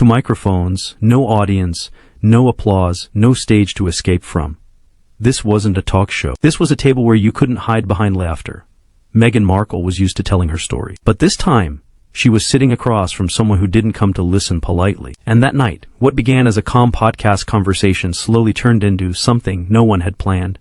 Two microphones, no audience, no applause, no stage to escape from. This wasn't a talk show. This was a table where you couldn't hide behind laughter. Meghan Markle was used to telling her story. But this time, she was sitting across from someone who didn't come to listen politely. And that night, what began as a calm podcast conversation slowly turned into something no one had planned.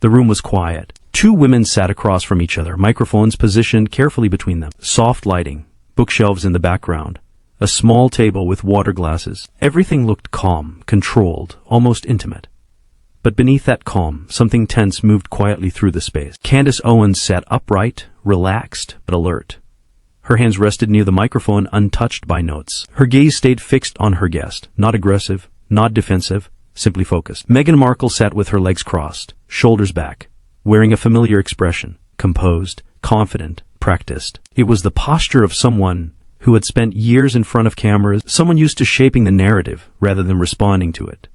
The room was quiet. Two women sat across from each other, microphones positioned carefully between them. Soft lighting, bookshelves in the background, a small table with water glasses. Everything looked calm, controlled, almost intimate. But beneath that calm, something tense moved quietly through the space. Candace Owens sat upright, relaxed, but alert. Her hands rested near the microphone, untouched by notes. Her gaze stayed fixed on her guest, not aggressive, not defensive, simply focused. Meghan Markle sat with her legs crossed, shoulders back, wearing a familiar expression, composed, confident, practiced. It was the posture of someone who had spent years in front of cameras, someone used to shaping the narrative rather than responding to it.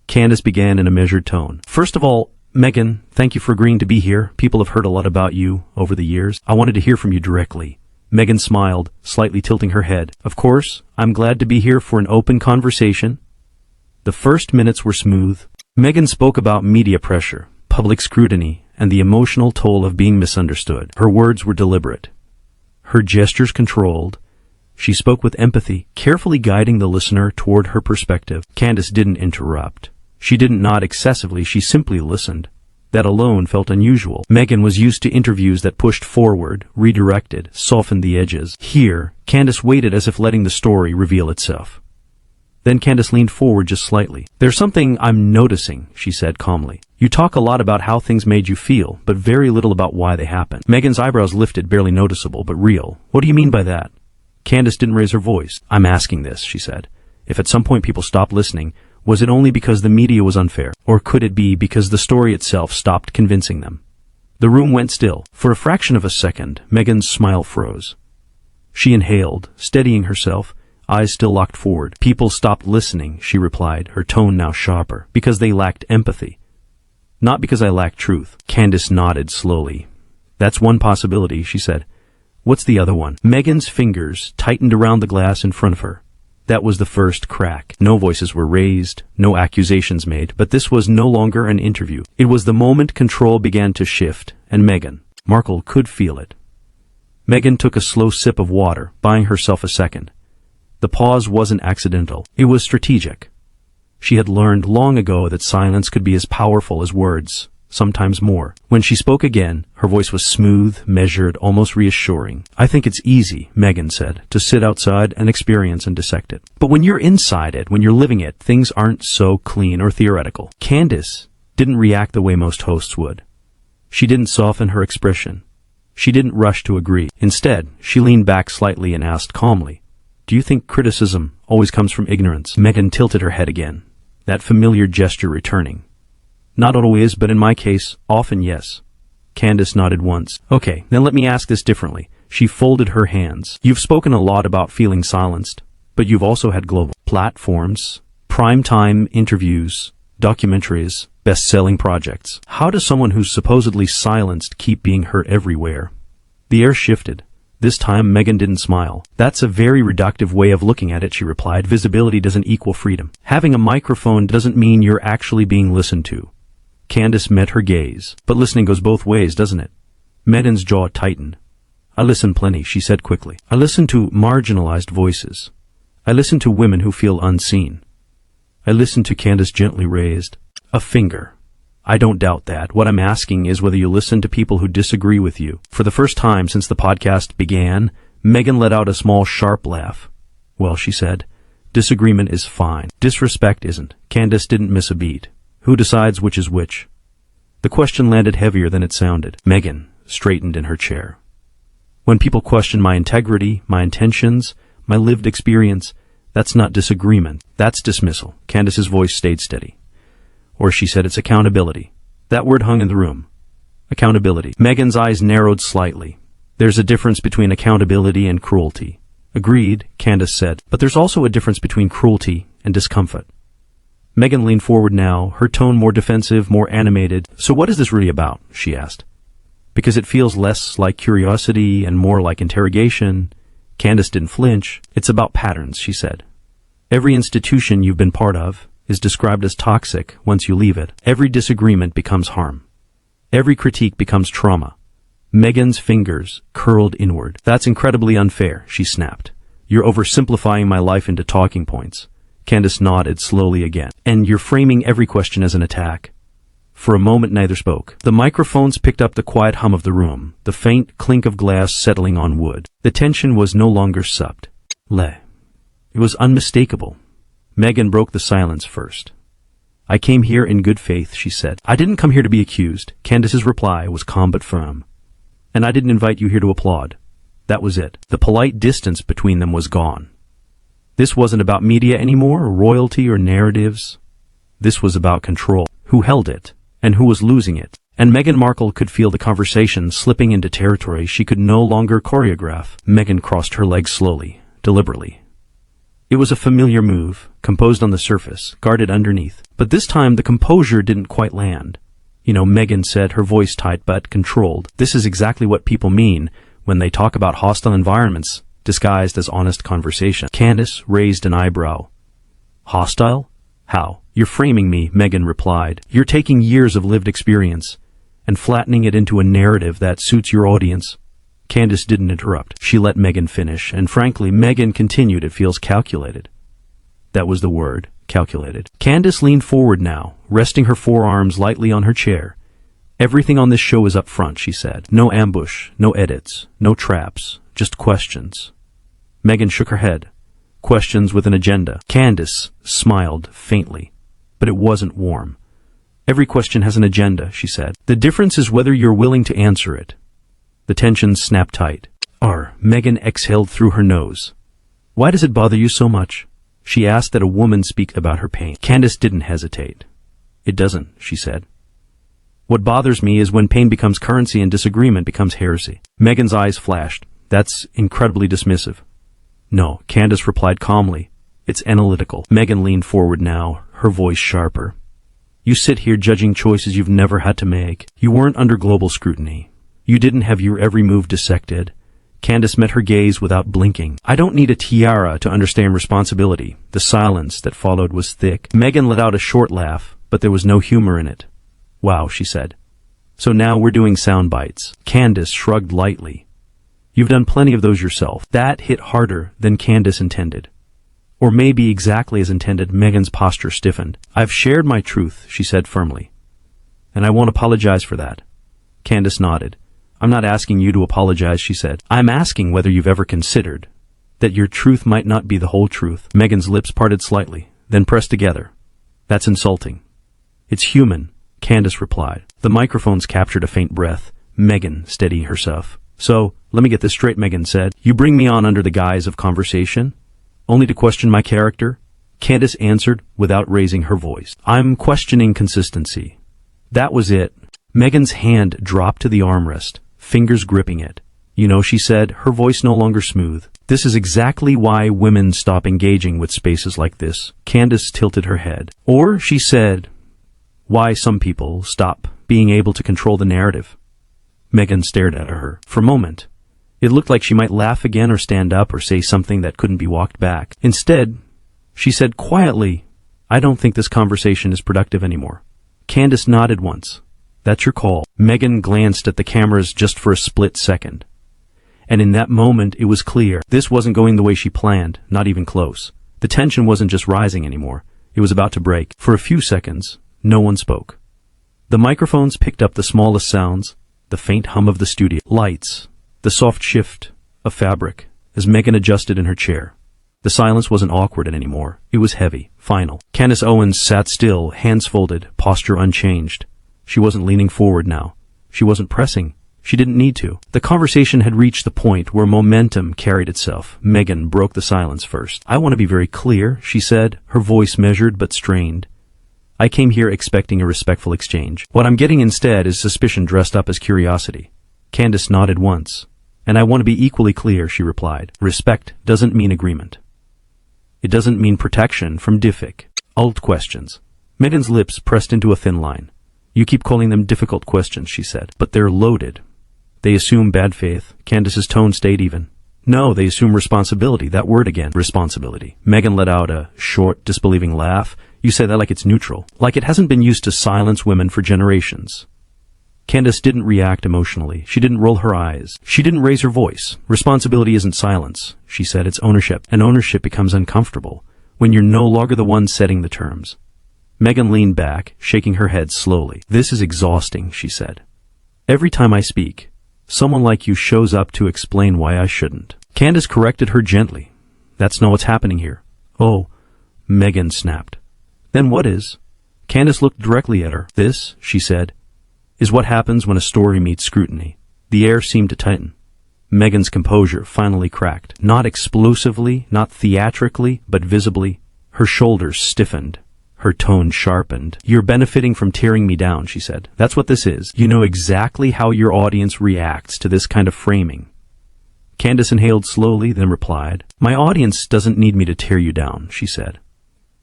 Candace began in a measured tone. First of all, Meghan, thank you for agreeing to be here. People have heard a lot about you over the years. I wanted to hear from you directly. Meghan smiled, slightly tilting her head. Of course, I'm glad to be here for an open conversation. The first minutes were smooth. Meghan spoke about media pressure, public scrutiny, and the emotional toll of being misunderstood. Her words were deliberate. Her gestures controlled. She spoke with empathy, carefully guiding the listener toward her perspective. Candace didn't interrupt. She didn't nod excessively, she simply listened. That alone felt unusual. Meghan was used to interviews that pushed forward, redirected, softened the edges. Here, Candace waited as if letting the story reveal itself. Then Candace leaned forward just slightly. There's something I'm noticing, she said calmly. You talk a lot about how things made you feel, but very little about why they happened. Meghan's eyebrows lifted, barely noticeable, but real. What do you mean by that? Candace didn't raise her voice. I'm asking this, she said. If at some point people stopped listening, was it only because the media was unfair? Or could it be because the story itself stopped convincing them? The room went still. For a fraction of a second, Meghan's smile froze. She inhaled, steadying herself, eyes still locked forward. People stopped listening, she replied, her tone now sharper, because they lacked empathy. Not because I lacked truth. Candace nodded slowly. That's one possibility, she said. What's the other one? Meghan's fingers tightened around the glass in front of her. That was the first crack. No voices were raised, no accusations made, but this was no longer an interview. It was the moment control began to shift, and Meghan Markle could feel it. Meghan took a slow sip of water, buying herself a second. The pause wasn't accidental. It was strategic. She had learned long ago that silence could be as powerful as words, sometimes more. When she spoke again, her voice was smooth, measured, almost reassuring. I think it's easy, Meghan said, to sit outside and experience and dissect it. But when you're inside it, when you're living it, things aren't so clean or theoretical. Candace didn't react the way most hosts would. She didn't soften her expression. She didn't rush to agree. Instead, she leaned back slightly and asked calmly, do you think criticism always comes from ignorance? Meghan tilted her head again, that familiar gesture returning. Not always, but in my case, often yes. Candace nodded once. Okay, then let me ask this differently. She folded her hands. You've spoken a lot about feeling silenced, but you've also had global platforms, primetime interviews, documentaries, best-selling projects. How does someone who's supposedly silenced keep being heard everywhere? The air shifted. This time, Meghan didn't smile. That's a very reductive way of looking at it, she replied. Visibility doesn't equal freedom. Having a microphone doesn't mean you're actually being listened to. Candace met her gaze. But listening goes both ways, doesn't it? Meghan's jaw tightened. I listen plenty, she said quickly. I listen to marginalized voices. I listen to women who feel unseen. I listen to Candace gently raised a finger. I don't doubt that. What I'm asking is whether you listen to people who disagree with you. For the first time since the podcast began, Meghan let out a small, sharp laugh. Well, she said, disagreement is fine. Disrespect isn't. Candace didn't miss a beat. Who decides which is which? The question landed heavier than it sounded. Meghan straightened in her chair. When people question my integrity, my intentions, my lived experience, that's not disagreement. That's dismissal. Candace's voice stayed steady. Or she said it's accountability. That word hung in the room. Accountability. Meghan's eyes narrowed slightly. There's a difference between accountability and cruelty. Agreed, Candace said. But there's also a difference between cruelty and discomfort. Meghan leaned forward now, her tone more defensive, more animated. So what is this really about? She asked. Because it feels less like curiosity and more like interrogation. Candace didn't flinch. It's about patterns, she said. Every institution you've been part of is described as toxic once you leave it. Every disagreement becomes harm. Every critique becomes trauma. Meghan's fingers curled inward. That's incredibly unfair, she snapped. You're oversimplifying my life into talking points. Candace nodded slowly again. And you're framing every question as an attack. For a moment neither spoke. The microphones picked up the quiet hum of the room, the faint clink of glass settling on wood. The tension was no longer supped. It was unmistakable. Meghan broke the silence first. I came here in good faith, she said. I didn't come here to be accused. Candace's reply was calm but firm. And I didn't invite you here to applaud. That was it. The polite distance between them was gone. This wasn't about media anymore, or royalty, or narratives. This was about control. Who held it, and who was losing it. And Meghan Markle could feel the conversation slipping into territory she could no longer choreograph. Meghan crossed her legs slowly, deliberately. It was a familiar move, composed on the surface, guarded underneath. But this time the composure didn't quite land. Meghan said, her voice tight but controlled. This is exactly what people mean when they talk about hostile environments disguised as honest conversation. Candace raised an eyebrow. Hostile? How? You're framing me, Meghan replied. You're taking years of lived experience and flattening it into a narrative that suits your audience. Candace didn't interrupt. She let Meghan finish, and frankly, Meghan continued, it feels calculated. That was the word, calculated. Candace leaned forward now, resting her forearms lightly on her chair. Everything on this show is up front, she said. No ambush, no edits, no traps, just questions. Meghan shook her head. Questions with an agenda. Candace smiled faintly, but it wasn't warm. Every question has an agenda, she said. The difference is whether you're willing to answer it. The tension snapped tight. Meghan exhaled through her nose. Why does it bother you so much? She asked that a woman speak about her pain. Candace didn't hesitate. It doesn't, she said. What bothers me is when pain becomes currency and disagreement becomes heresy. Meghan's eyes flashed. That's incredibly dismissive. No, Candace replied calmly. It's analytical. Meghan leaned forward now, her voice sharper. You sit here judging choices you've never had to make. You weren't under global scrutiny. You didn't have your every move dissected. Candace met her gaze without blinking. I don't need a tiara to understand responsibility. The silence that followed was thick. Meghan let out a short laugh, but there was no humor in it. Wow, she said. So now we're doing sound bites. Candace shrugged lightly. You've done plenty of those yourself. That hit harder than Candace intended. Or maybe exactly as intended. Meghan's posture stiffened. I've shared my truth, she said firmly. And I won't apologize for that. Candace nodded. I'm not asking you to apologize, she said. I'm asking whether you've ever considered that your truth might not be the whole truth. Meghan's lips parted slightly, then pressed together. That's insulting. It's human, Candace replied. The microphones captured a faint breath. Meghan steadying herself. So, let me get this straight, Meghan said. You bring me on under the guise of conversation? Only to question my character? Candace answered without raising her voice. I'm questioning consistency. That was it. Meghan's hand dropped to the armrest, fingers gripping it. She said, her voice no longer smooth. This is exactly why women stop engaging with spaces like this. Candace tilted her head. Or, she said, why some people stop being able to control the narrative. Meghan stared at her. For a moment, it looked like she might laugh again or stand up or say something that couldn't be walked back. Instead, she said quietly, I don't think this conversation is productive anymore. Candace nodded once. That's your call. Meghan glanced at the cameras just for a split second. And in that moment, it was clear. This wasn't going the way she planned, not even close. The tension wasn't just rising anymore. It was about to break. For a few seconds, no one spoke. The microphones picked up the smallest sounds, the faint hum of the studio, lights, the soft shift of fabric, as Meghan adjusted in her chair. The silence wasn't awkward anymore. It was heavy, final. Candace Owens sat still, hands folded, posture unchanged. She wasn't leaning forward now. She wasn't pressing. She didn't need to. The conversation had reached the point where momentum carried itself. Meghan broke the silence first. I want to be very clear, she said, her voice measured but strained. I came here expecting a respectful exchange. What I'm getting instead is suspicion dressed up as curiosity. Candace nodded once. And I want to be equally clear, she replied. Respect doesn't mean agreement. It doesn't mean protection from difficult questions. Meghan's lips pressed into a thin line. You keep calling them difficult questions, she said, but they're loaded. They assume bad faith. Candace's tone stayed even. No, they assume responsibility. That word again, responsibility. Meghan let out a short, disbelieving laugh. You say that like it's neutral. Like it hasn't been used to silence women for generations. Candace didn't react emotionally. She didn't roll her eyes. She didn't raise her voice. Responsibility isn't silence, she said. It's ownership. And ownership becomes uncomfortable when you're no longer the one setting the terms. Meghan leaned back, shaking her head slowly. This is exhausting, she said. Every time I speak, someone like you shows up to explain why I shouldn't. Candace corrected her gently. That's not what's happening here. Oh, Meghan snapped. Then what is? Candace looked directly at her. This, she said, is what happens when a story meets scrutiny. The air seemed to tighten. Meghan's composure finally cracked. Not explosively, not theatrically, but visibly. Her shoulders stiffened. Her tone sharpened. You're benefiting from tearing me down, she said. That's what this is. You know exactly how your audience reacts to this kind of framing. Candace inhaled slowly, then replied, My audience doesn't need me to tear you down, she said.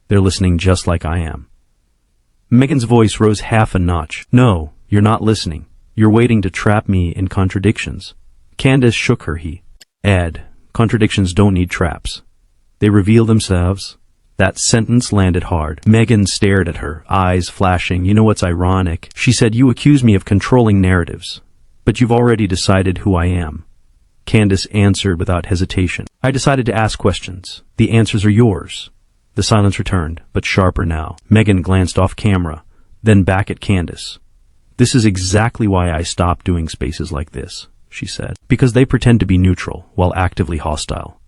They're listening just like I am. Meghan's voice rose half a notch. No, you're not listening. You're waiting to trap me in contradictions. Candace shook her head. Contradictions don't need traps. They reveal themselves. That sentence landed hard. Meghan stared at her, eyes flashing. You know what's ironic? She said, You accuse me of controlling narratives, but you've already decided who I am. Candace answered without hesitation. I decided to ask questions. The answers are yours. The silence returned, but sharper now. Meghan glanced off camera, then back at Candace. This is exactly why I stopped doing spaces like this, she said. Because they pretend to be neutral while actively hostile.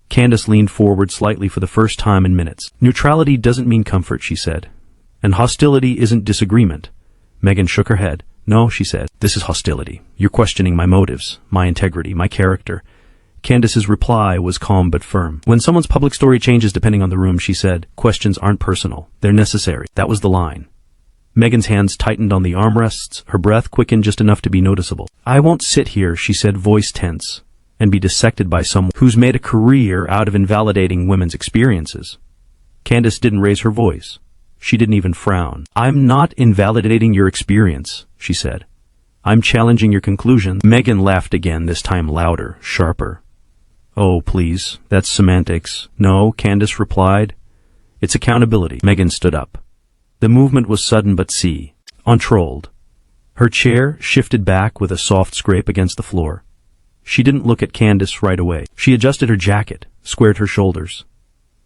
Candace leaned forward slightly for the first time in minutes. Neutrality doesn't mean comfort, she said. And hostility isn't disagreement. Meghan shook her head. No, she said. This is hostility. You're questioning my motives, my integrity, my character. Candace's reply was calm but firm. When someone's public story changes depending on the room, she said, questions aren't personal. They're necessary. That was the line. Meghan's hands tightened on the armrests. Her breath quickened just enough to be noticeable. I won't sit here, she said, voice tense, and be dissected by someone who's made a career out of invalidating women's experiences. Candace didn't raise her voice. She didn't even frown. I'm not invalidating your experience, she said. I'm challenging your conclusion. Meghan laughed again, this time louder, sharper. Oh, please, that's semantics. No, Candace replied. It's accountability. Meghan stood up. The movement was sudden but uncontrolled. Her chair shifted back with a soft scrape against the floor. She didn't look at Candace right away. She adjusted her jacket, squared her shoulders.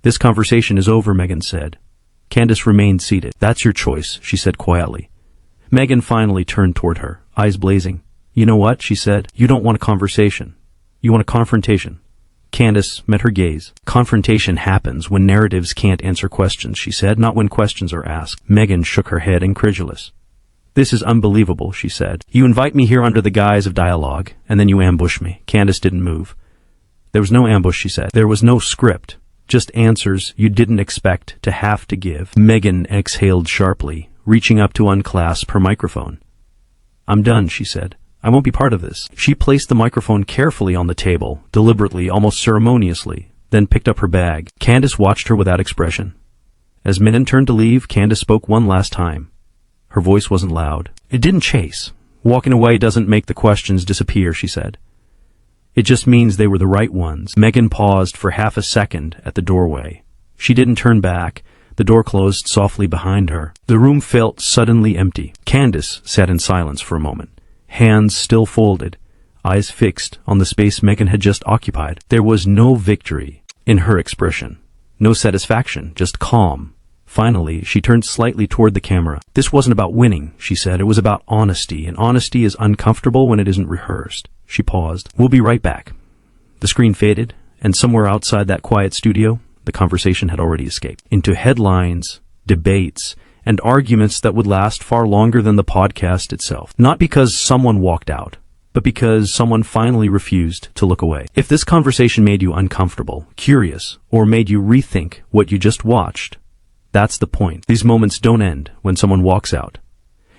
This conversation is over, Meghan said. Candace remained seated. That's your choice, she said quietly. Meghan finally turned toward her, eyes blazing. You know what, she said. You don't want a conversation. You want a confrontation. Candace met her gaze. Confrontation happens when narratives can't answer questions, she said, not when questions are asked. Meghan shook her head, incredulous. This is unbelievable, she said. You invite me here under the guise of dialogue, and then you ambush me. Candace didn't move. There was no ambush, she said. There was no script. Just answers you didn't expect to have to give. Meghan exhaled sharply, reaching up to unclasp her microphone. I'm done, she said. I won't be part of this. She placed the microphone carefully on the table, deliberately, almost ceremoniously, then picked up her bag. Candace watched her without expression. As Meghan turned to leave, Candace spoke one last time. Her voice wasn't loud. It didn't chase. Walking away doesn't make the questions disappear, she said. It just means they were the right ones. Meghan paused for half a second at the doorway. She didn't turn back. The door closed softly behind her. The room felt suddenly empty. Candace sat in silence for a moment, hands still folded, eyes fixed on the space Meghan had just occupied. There was no victory in her expression, no satisfaction, just calm. Finally, she turned slightly toward the camera. This wasn't about winning, she said. It was about honesty, and honesty is uncomfortable when it isn't rehearsed. She paused. We'll be right back. The screen faded, and somewhere outside that quiet studio, the conversation had already escaped into headlines, debates, and arguments that would last far longer than the podcast itself. Not because someone walked out, but because someone finally refused to look away. If this conversation made you uncomfortable, curious, or made you rethink what you just watched, that's the point. These moments don't end when someone walks out.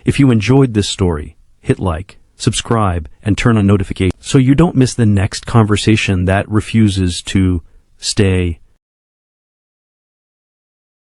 If you enjoyed this story, hit like, subscribe, and turn on notifications so you don't miss the next conversation that refuses to stay